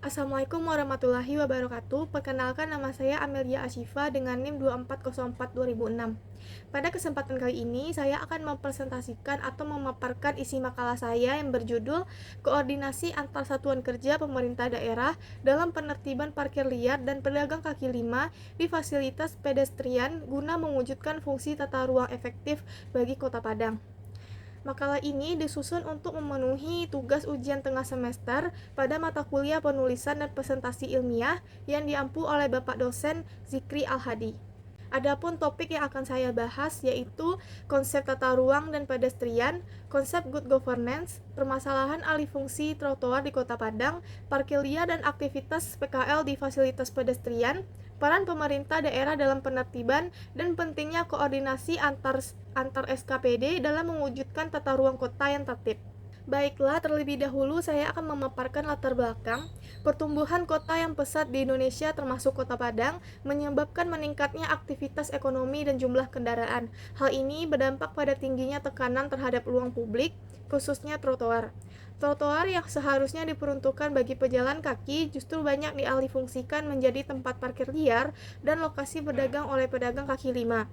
Assalamualaikum warahmatullahi wabarakatuh. Perkenalkan, nama saya Amelia Ashifa dengan NIM 2404-2006. Pada kesempatan kali ini, saya akan mempresentasikan atau memaparkan isi makalah saya yang berjudul Koordinasi Antar Satuan Kerja Pemerintah Daerah dalam Penertiban Parkir Liar dan Pedagang Kaki Lima di Fasilitas Pedestrian guna mewujudkan fungsi tata ruang efektif bagi Kota Padang. Makalah ini disusun untuk memenuhi tugas ujian tengah semester pada mata kuliah penulisan dan presentasi ilmiah yang diampu oleh Bapak dosen Zikri Al-Hadi. Adapun topik yang akan saya bahas yaitu konsep tata ruang dan pedestrian, konsep good governance, permasalahan alih fungsi trotoar di Kota Padang, parkir liar dan aktivitas PKL di fasilitas pedestrian, peran pemerintah daerah dalam penertiban, dan pentingnya koordinasi antar SKPD dalam mewujudkan tata ruang kota yang tertib. Baiklah, terlebih dahulu saya akan memaparkan latar belakang. Pertumbuhan kota yang pesat di Indonesia termasuk Kota Padang menyebabkan meningkatnya aktivitas ekonomi dan jumlah kendaraan. Hal ini berdampak pada tingginya tekanan terhadap ruang publik, khususnya trotoar. Trotoar yang seharusnya diperuntukkan bagi pejalan kaki justru banyak dialihfungsikan menjadi tempat parkir liar dan lokasi berdagang oleh pedagang kaki lima.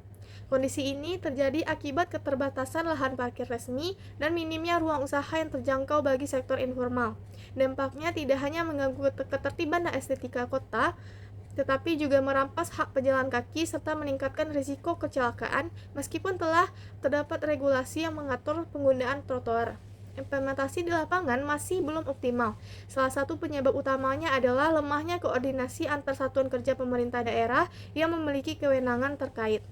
Kondisi ini terjadi akibat keterbatasan lahan parkir resmi dan minimnya ruang usaha yang terjangkau bagi sektor informal. Dampaknya tidak hanya mengganggu ketertiban dan estetika kota, tetapi juga merampas hak pejalan kaki serta meningkatkan risiko kecelakaan meskipun telah terdapat regulasi yang mengatur penggunaan trotoar. Implementasi di lapangan masih belum optimal. Salah satu penyebab utamanya adalah lemahnya koordinasi antar satuan kerja pemerintah daerah yang memiliki kewenangan terkait.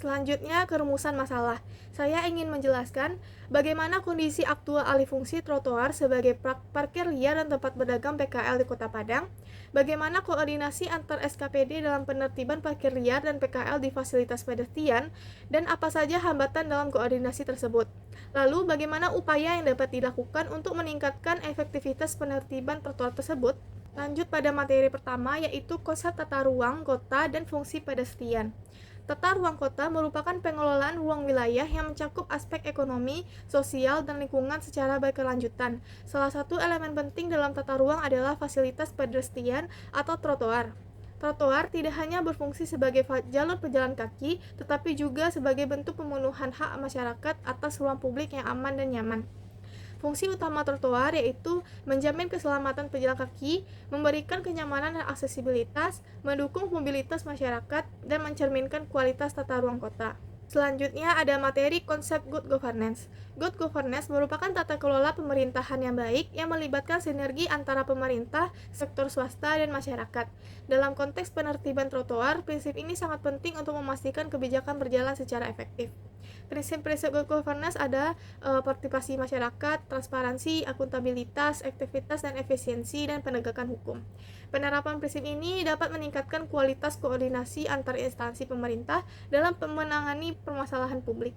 Selanjutnya, kerumusan masalah. Saya ingin menjelaskan bagaimana kondisi aktual alih fungsi trotoar sebagai parkir liar dan tempat berdagang PKL di Kota Padang, bagaimana koordinasi antar SKPD dalam penertiban parkir liar dan PKL di fasilitas pedestrian, dan apa saja hambatan dalam koordinasi tersebut. Lalu, bagaimana upaya yang dapat dilakukan untuk meningkatkan efektivitas penertiban trotoar tersebut. Lanjut pada materi pertama, yaitu konsep tata ruang kota dan fungsi pedestrian. Tata ruang kota merupakan pengelolaan ruang wilayah yang mencakup aspek ekonomi, sosial, dan lingkungan secara berkelanjutan. Salah satu elemen penting dalam tata ruang adalah fasilitas pedestrian atau trotoar. Trotoar tidak hanya berfungsi sebagai jalur pejalan kaki, tetapi juga sebagai bentuk pemenuhan hak masyarakat atas ruang publik yang aman dan nyaman. Fungsi utama trotoar yaitu menjamin keselamatan pejalan kaki, memberikan kenyamanan dan aksesibilitas, mendukung mobilitas masyarakat, dan mencerminkan kualitas tata ruang kota. Selanjutnya ada materi konsep good governance. Good governance merupakan tata kelola pemerintahan yang baik yang melibatkan sinergi antara pemerintah, sektor swasta, dan masyarakat. Dalam konteks penertiban trotoar, prinsip ini sangat penting untuk memastikan kebijakan berjalan secara efektif. Prinsip-prinsip good governance ada partisipasi masyarakat, transparansi, akuntabilitas, efektivitas dan efisiensi, dan penegakan hukum. Penerapan prinsip ini dapat meningkatkan kualitas koordinasi antar instansi pemerintah dalam menangani permasalahan publik.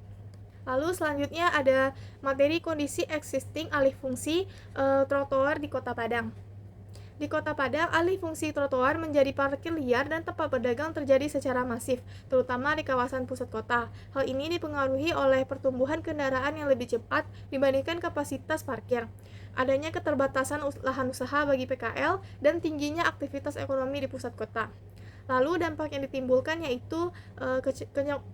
Lalu selanjutnya ada materi kondisi existing alih fungsi trotoar di Kota Padang. Di Kota Padang, alih fungsi trotoar menjadi parkir liar dan tempat berdagang terjadi secara masif, terutama di kawasan pusat kota. Hal ini dipengaruhi oleh pertumbuhan kendaraan yang lebih cepat dibandingkan kapasitas parkir, adanya keterbatasan lahan usaha bagi PKL, dan tingginya aktivitas ekonomi di pusat kota. Lalu dampak yang ditimbulkan yaitu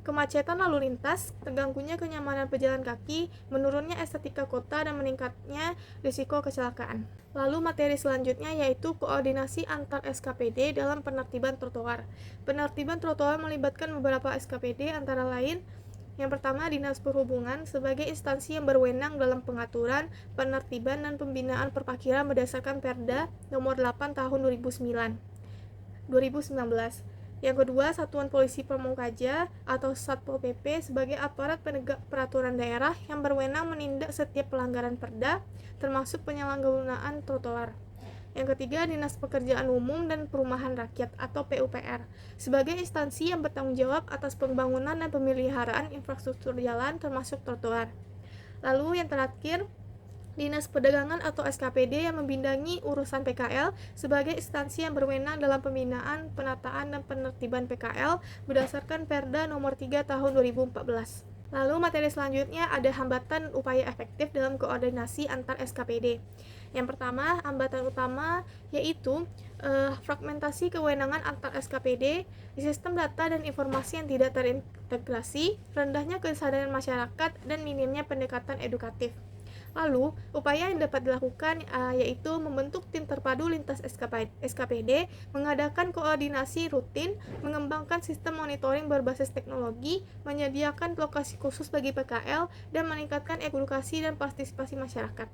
kemacetan lalu lintas, terganggunya kenyamanan pejalan kaki, menurunnya estetika kota, dan meningkatnya risiko kecelakaan. Lalu materi selanjutnya yaitu koordinasi antar SKPD dalam penertiban trotoar. Penertiban trotoar melibatkan beberapa SKPD antara lain yang pertama, Dinas Perhubungan sebagai instansi yang berwenang dalam pengaturan, penertiban, dan pembinaan perparkiran berdasarkan Perda Nomor 8 Tahun 2019. Yang kedua, Satuan Polisi Pamungkaja atau Satpol PP sebagai aparat penegak peraturan daerah yang berwenang menindak setiap pelanggaran Perda, termasuk penyalahgunaan trotoar. Yang ketiga, Dinas Pekerjaan Umum dan Perumahan Rakyat atau PUPR sebagai instansi yang bertanggung jawab atas pembangunan dan pemeliharaan infrastruktur jalan termasuk trotoar. Lalu yang terakhir, Dinas Perdagangan atau SKPD yang membidangi urusan PKL sebagai instansi yang berwenang dalam pembinaan, penataan, dan penertiban PKL berdasarkan Perda Nomor 3 Tahun 2014. Lalu materi selanjutnya ada hambatan upaya efektif dalam koordinasi antar SKPD. Yang pertama, hambatan utama yaitu fragmentasi kewenangan antar SKPD, sistem data dan informasi yang tidak terintegrasi, rendahnya kesadaran masyarakat, dan minimnya pendekatan edukatif. Lalu, upaya yang dapat dilakukan yaitu membentuk tim terpadu lintas SKPD, mengadakan koordinasi rutin, mengembangkan sistem monitoring berbasis teknologi, menyediakan lokasi khusus bagi PKL, dan meningkatkan edukasi dan partisipasi masyarakat.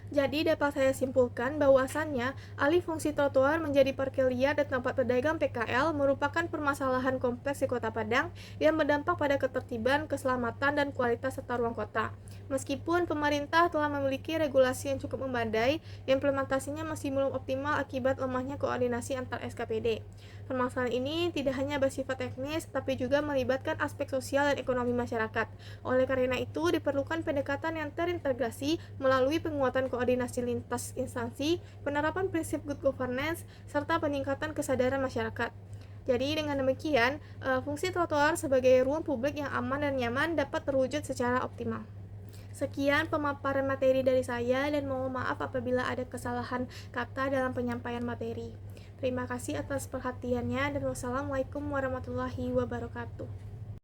Jadi dapat saya simpulkan bahwasannya alih fungsi trotoar menjadi parkir liar dan tempat pedagang PKL merupakan permasalahan kompleks di Kota Padang yang berdampak pada ketertiban, keselamatan, dan kualitas tata ruang kota. Meskipun pemerintah telah memiliki regulasi yang cukup memadai, implementasinya masih belum optimal akibat lemahnya koordinasi antar SKPD. Permasalahan ini tidak hanya bersifat teknis, tapi juga melibatkan aspek sosial dan ekonomi masyarakat. Oleh karena itu, diperlukan pendekatan yang terintegrasi melalui penguatan koordinasi lintas instansi, penerapan prinsip good governance, serta peningkatan kesadaran masyarakat. Jadi dengan demikian, fungsi trotoar sebagai ruang publik yang aman dan nyaman dapat terwujud secara optimal. Sekian pemaparan materi dari saya dan mohon maaf apabila ada kesalahan kata dalam penyampaian materi. Terima kasih atas perhatiannya dan wassalamualaikum warahmatullahi wabarakatuh.